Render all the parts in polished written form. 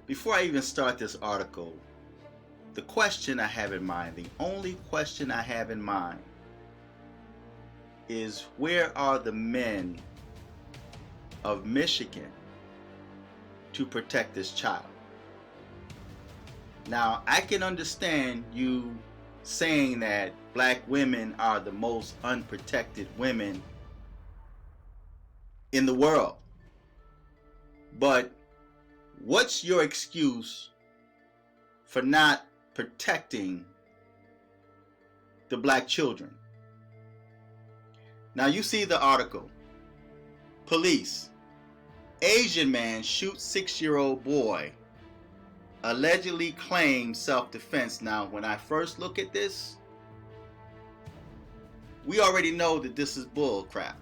Before I even start this article, the question I have in mind, the only question I have in mind, is where are the men of Michigan to protect this child? Now, I can understand you saying that black women are the most unprotected women in the world. But what's your excuse for not protecting the black children? Now you see the article. Police. Asian man shoots 6-year-old boy. Allegedly claims self-defense. Now when I first look at this, we already know that this is bull crap.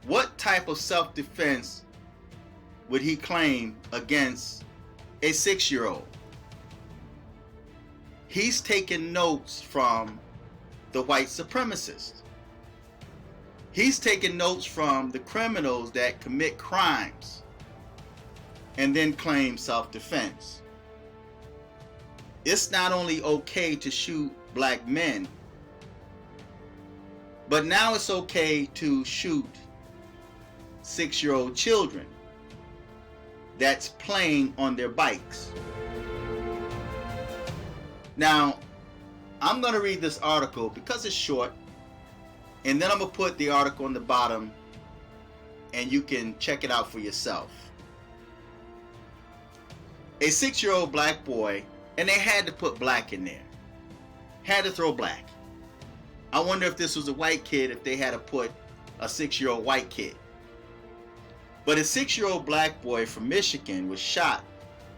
What type of self-defense would he claim against a 6-year-old? He's taking notes from the white supremacists. He's taking notes from the criminals that commit crimes and then claim self-defense. It's not only okay to shoot black men, but now it's okay to shoot 6-year-old children that's playing on their bikes. Now, I'm going to read this article because it's short, and then I'm going to put the article on the bottom and you can check it out for yourself. A 6-year-old black boy, and they had to put black in there. Had to throw black. I wonder if this was a white kid, if they had to put a 6-year-old white kid. But a 6-year-old black boy from Michigan was shot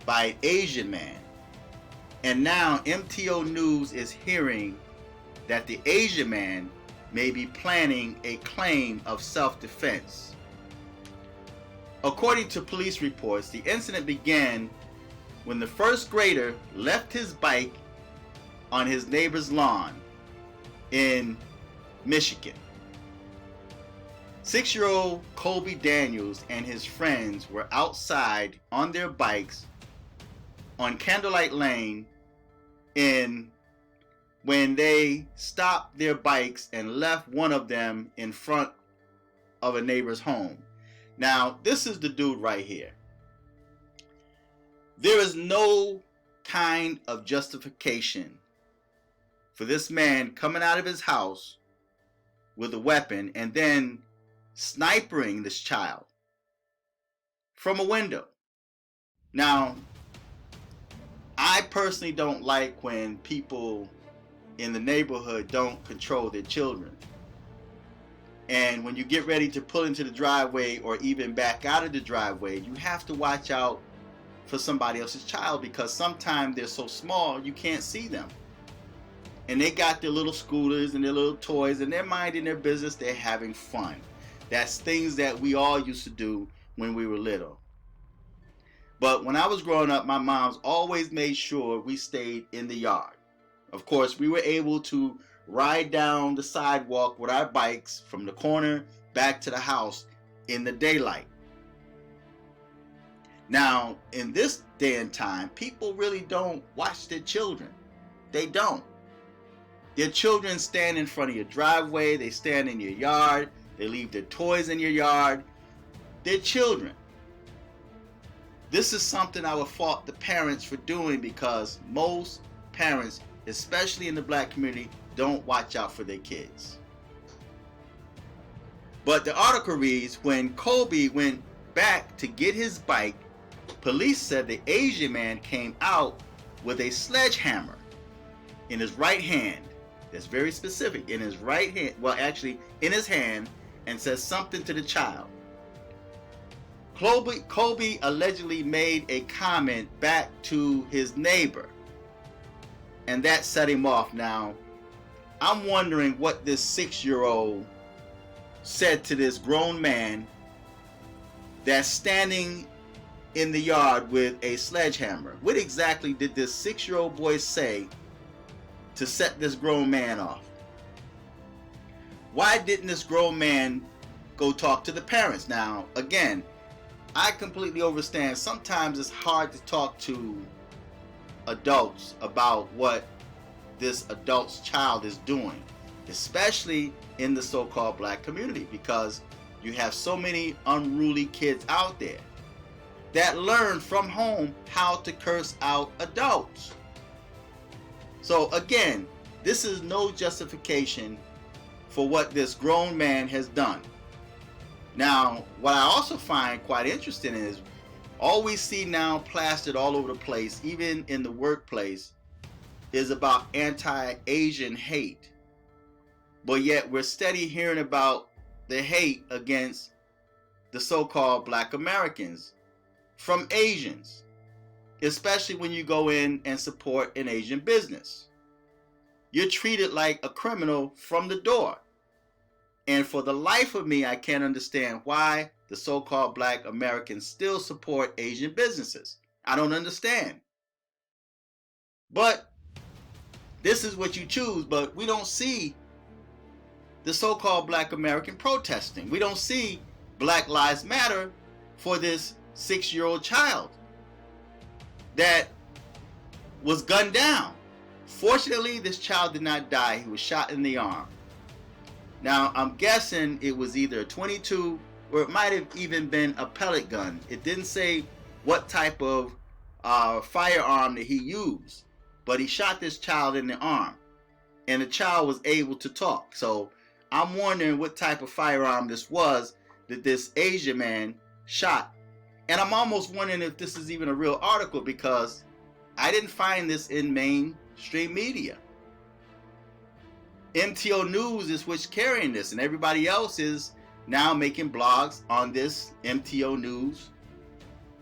by an Asian man. And now MTO News is hearing that the Asian man may be planning a claim of self-defense. According to police reports, the incident began when the first grader left his bike on his neighbor's lawn in Michigan. 6-year-old Colby Daniels and his friends were outside on their bikes on Candlelight Lane when they stopped their bikes and left one of them in front of a neighbor's home. Now, this is the dude right here. There is no kind of justification for this man coming out of his house with a weapon and then snipering this child from a window. Now, I personally don't like when people in the neighborhood don't control their children. And when you get ready to pull into the driveway or even back out of the driveway, you have to watch out for somebody else's child, because sometimes they're so small you can't see them. And they got their little scooters and their little toys and they're minding their business, they're having fun. That's things that we all used to do when we were little. But when I was growing up, my mom's always made sure we stayed in the yard. Of course, we were able to ride down the sidewalk with our bikes from the corner back to the house in the daylight. Now, in this day and time, people really don't watch their children. They don't. Their children stand in front of your driveway, they stand in your yard, they leave their toys in your yard. They're children. This is something I would fault the parents for doing, because most parents, especially in the black community, don't watch out for their kids. But the article reads, when Colby went back to get his bike, police said the Asian man came out with a sledgehammer in his right hand. That's very specific. In his right hand, well, actually in his hand, and says something to the child. Colby allegedly made a comment back to his neighbor, and that set him off. Now, I'm wondering what this 6-year-old said to this grown man that's standing in the yard with a sledgehammer. What exactly did this 6-year-old boy say to set this grown man off? Why didn't this grown man go talk to the parents? Now, again, I completely understand. Sometimes it's hard to talk to adults about what this adult's child is doing, especially in the so-called black community, because you have so many unruly kids out there that learn from home how to curse out adults. So again, this is no justification for what this grown man has done. Now, what I also find quite interesting is all we see now plastered all over the place, even in the workplace, is about anti-Asian hate. But yet we're steady hearing about the hate against the so-called black Americans from Asians, especially when you go in and support an Asian business. You're treated like a criminal from the door. And for the life of me, I can't understand why the so-called black Americans still support Asian businesses. I don't understand. But this is what you choose, but we don't see the so-called black American protesting. We don't see Black Lives Matter for this 6-year-old child that was gunned down. Fortunately, this child did not die. He was shot in the arm. Now, I'm guessing it was either a .22 or it might have even been a pellet gun. It didn't say what type of firearm that he used, but he shot this child in the arm, and the child was able to talk. So I'm wondering what type of firearm this was that this Asian man shot. And I'm almost wondering if this is even a real article, because I didn't find this in mainstream media. MTO News is what's carrying this, and everybody else is now making blogs on this MTO News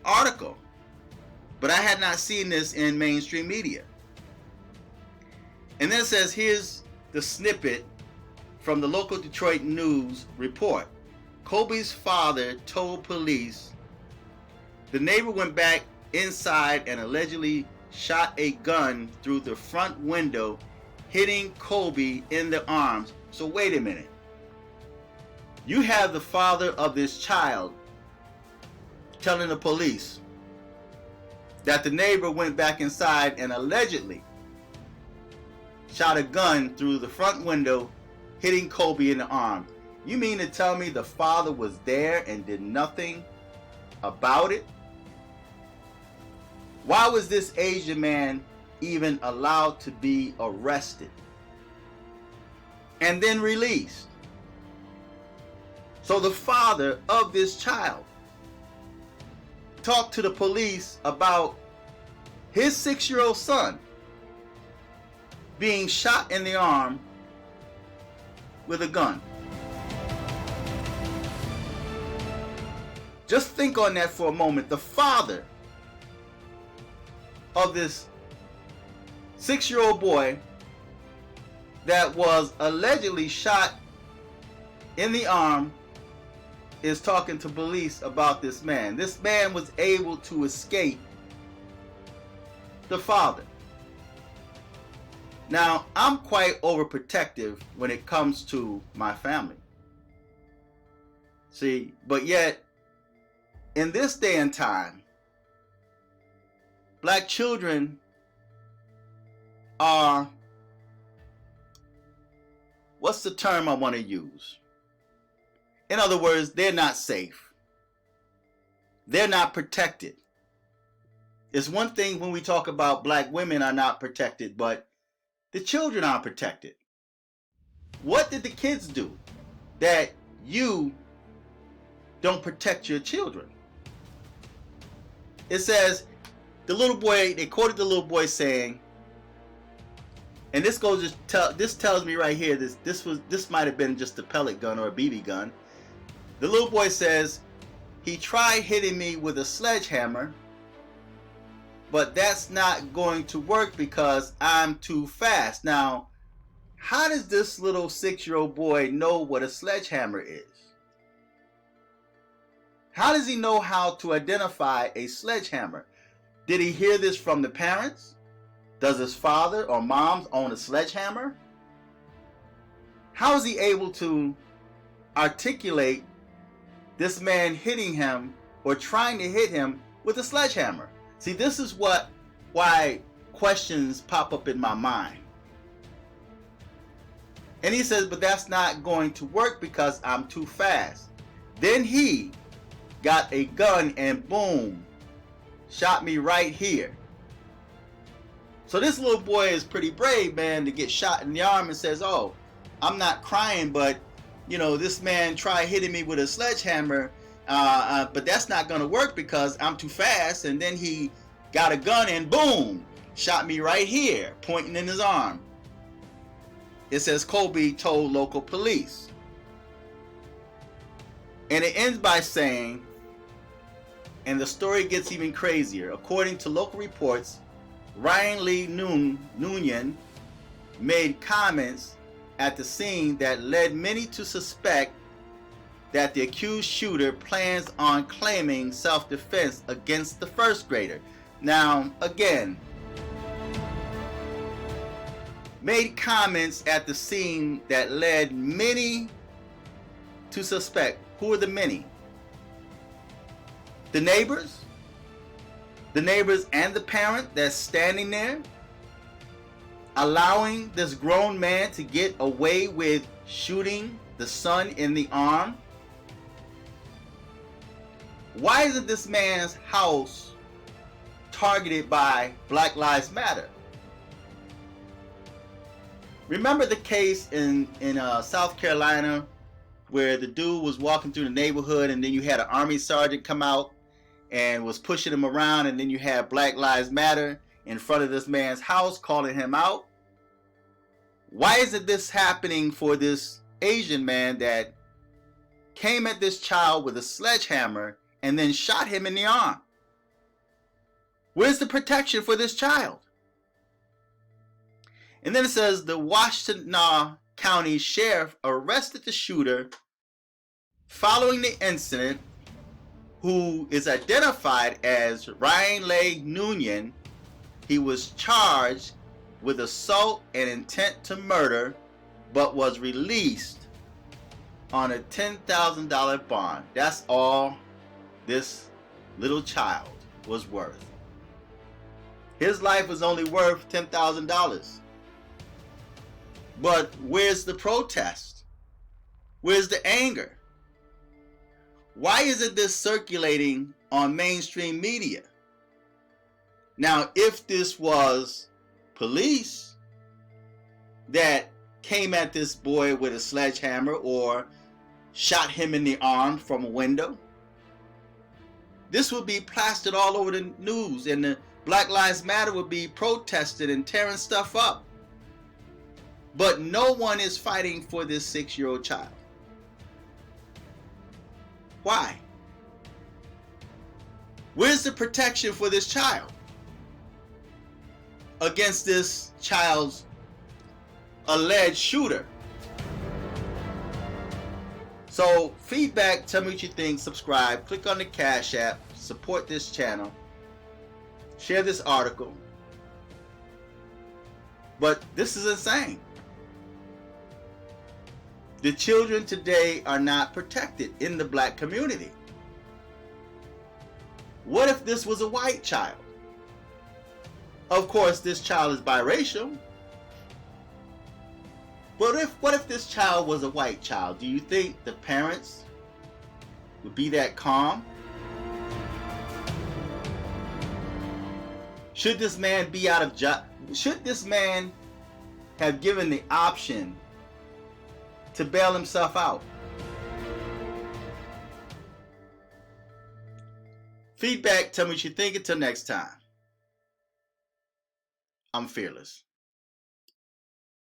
article. But I had not seen this in mainstream media. And then it says, here's the snippet from the local Detroit News report. Kobe's father told police the neighbor went back inside and allegedly shot a gun through the front window, hitting Kobe in the arms. So wait a minute. You have the father of this child telling the police that the neighbor went back inside and allegedly shot a gun through the front window, hitting Kobe in the arm. You mean to tell me the father was there and did nothing about it? Why was this Asian man even allowed to be arrested and then released? So the father of this child talked to the police about his 6-year-old son being shot in the arm with a gun. Just think on that for a moment. The father of this 6-year-old boy that was allegedly shot in the arm is talking to police about this man. This man was able to escape the father. Now, I'm quite overprotective when it comes to my family. See, but yet, in this day and time, black children are, what's the term I want to use? In other words, they're not safe. They're not protected. It's one thing when we talk about black women are not protected, but the children aren't protected. What did the kids do that you don't protect your children? It says, the little boy, they quoted the little boy saying, and this goes to this tells me right here, this might have been just a pellet gun or a BB gun. The little boy says, he tried hitting me with a sledgehammer, but that's not going to work because I'm too fast. Now, how does this little 6-year-old boy know what a sledgehammer is? How does he know how to identify a sledgehammer? Did he hear this from the parents? Does his father or mom own a sledgehammer? How is he able to articulate this man hitting him or trying to hit him with a sledgehammer. See, this is why questions pop up in my mind. And he says, but that's not going to work because I'm too fast. Then he got a gun and boom, shot me right here. So this little boy is pretty brave, man, to get shot in the arm and says, oh, I'm not crying, but you know, this man tried hitting me with a sledgehammer, but that's not going to work because I'm too fast. And then he got a gun and boom, shot me right here, pointing in his arm. It says Kobe told local police. And it ends by saying, and the story gets even crazier. According to local reports, Ryan Lee Nguyen made comments at the scene that led many to suspect that the accused shooter plans on claiming self-defense against the first grader. Now, again, made comments at the scene that led many to suspect. Who are the many? The neighbors? The neighbors and the parent that's standing there, allowing this grown man to get away with shooting the son in the arm? Why isn't this man's house targeted by Black Lives Matter? Remember the case in South Carolina where the dude was walking through the neighborhood and then you had an army sergeant come out and was pushing him around, and then you had Black Lives Matter in front of this man's house calling him out? Why isn't this happening for this Asian man that came at this child with a sledgehammer and then shot him in the arm? Where's the protection for this child? And then it says the Washtenaw County Sheriff arrested the shooter following the incident, who is identified as Ryan Lee Nguyen. He was charged with assault and intent to murder, but was released on a $10,000 bond. That's all this little child was worth. His life was only worth $10,000. But where's the protest? Where's the anger? Why isn't this circulating on mainstream media? Now, if this was police that came at this boy with a sledgehammer or shot him in the arm from a window, this would be plastered all over the news, and the Black Lives Matter would be protested and tearing stuff up. But no one is fighting for this 6-year-old child. Why? Where's the protection for this child against this child's alleged shooter? So feedback, tell me what you think, subscribe, click on the Cash App, support this channel, share this article. But this is insane. The children today are not protected in the black community. What if this was a white child? Of course, this child is biracial. But what if this child was a white child? Do you think the parents would be that calm? Should this man be out of job? Should this man have given the option to bail himself out? Feedback, tell me what you think. Until next time, I'm Fearless.